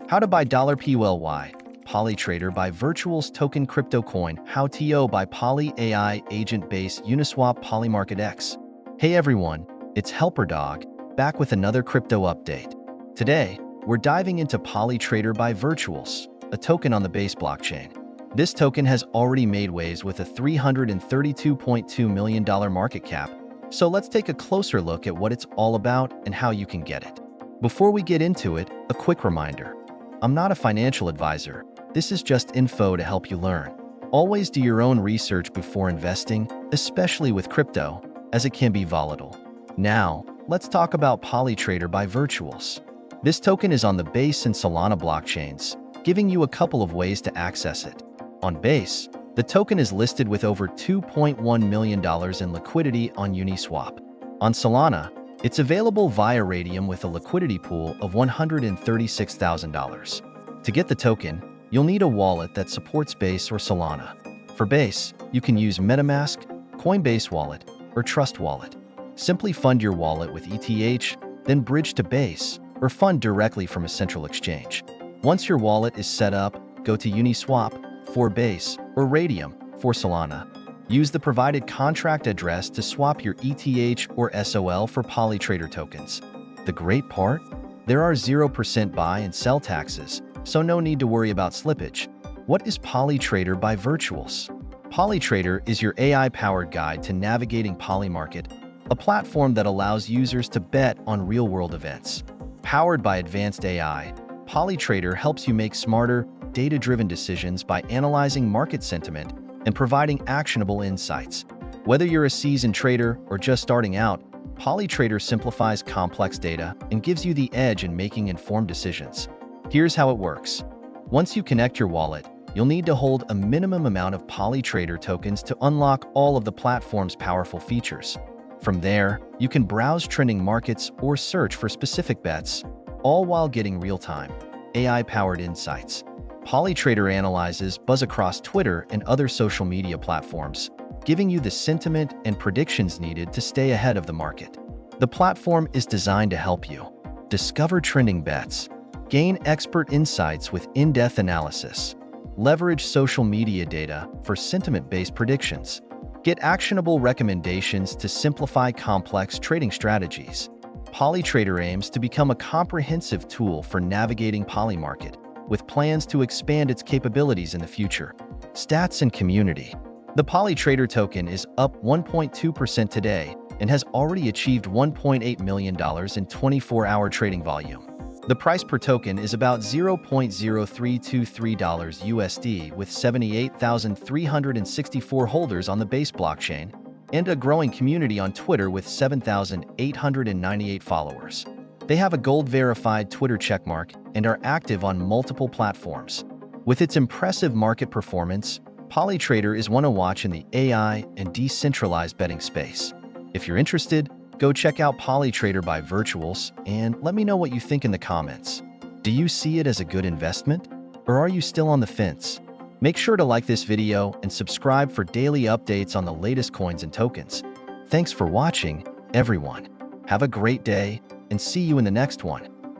How to buy $POLY, PolyTrader by Virtuals Token Crypto Coin, How to by Poly AI Agent Base Uniswap PolyMarket X. Hey everyone, it's Helper Dog, back with another crypto update. Today, we're diving into PolyTrader by Virtuals, a token on the Base blockchain. This token has already made waves with a $332.2 million market cap, so let's take a closer look at what it's all about and how you can get it. Before we get into it, a quick reminder. I'm not a financial advisor. This is just info to help you learn. Always do your own research before investing, especially with crypto, as it can be volatile. Now, let's talk about PolyTrader by Virtuals. This token is on the Base and Solana blockchains, giving you a couple of ways to access it. On Base, the token is listed with over $2.1 million in liquidity on Uniswap. On Solana, it's available via RAYDIUM with a liquidity pool of $136,000. To get the token, you'll need a wallet that supports Base or Solana. For Base, you can use MetaMask, Coinbase Wallet, or Trust Wallet. Simply fund your wallet with ETH, then bridge to Base, or fund directly from a central exchange. Once your wallet is set up, go to Uniswap for Base or RAYDIUM for Solana. Use the provided contract address to swap your ETH or SOL for PolyTrader tokens. The great part? There are 0% buy and sell taxes, so no need to worry about slippage. What is PolyTrader by Virtuals? PolyTrader is your AI-powered guide to navigating PolyMarket, a platform that allows users to bet on real-world events. Powered by advanced AI, PolyTrader helps you make smarter, data-driven decisions by analyzing market sentiment and providing actionable insights. Whether you're a seasoned trader or just starting out, PolyTrader simplifies complex data and gives you the edge in making informed decisions. Here's how it works. Once you connect your wallet, you'll need to hold a minimum amount of PolyTrader tokens to unlock all of the platform's powerful features. From there, you can browse trending markets or search for specific bets, all while getting real-time, AI-powered insights. PolyTrader analyzes buzz across Twitter and other social media platforms, giving you the sentiment and predictions needed to stay ahead of the market. The platform is designed to help you discover trending bets, gain expert insights with in-depth analysis, leverage social media data for sentiment-based predictions, get actionable recommendations to simplify complex trading strategies. PolyTrader aims to become a comprehensive tool for navigating PolyMarket, with plans to expand its capabilities in the future. Stats and community. The PolyTrader token is up 1.2% today and has already achieved $1.8 million in 24-hour trading volume. The price per token is about $0.0323 USD with 78,364 holders on the Base blockchain and a growing community on Twitter with 7,898 followers. They have a gold-verified Twitter checkmark and are active on multiple platforms. With its impressive market performance, PolyTrader is one to watch in the AI and decentralized betting space. If you're interested, go check out PolyTrader by Virtuals and let me know what you think in the comments. Do you see it as a good investment? Or are you still on the fence? Make sure to like this video and subscribe for daily updates on the latest coins and tokens. Thanks for watching, everyone. Have a great day, and see you in the next one.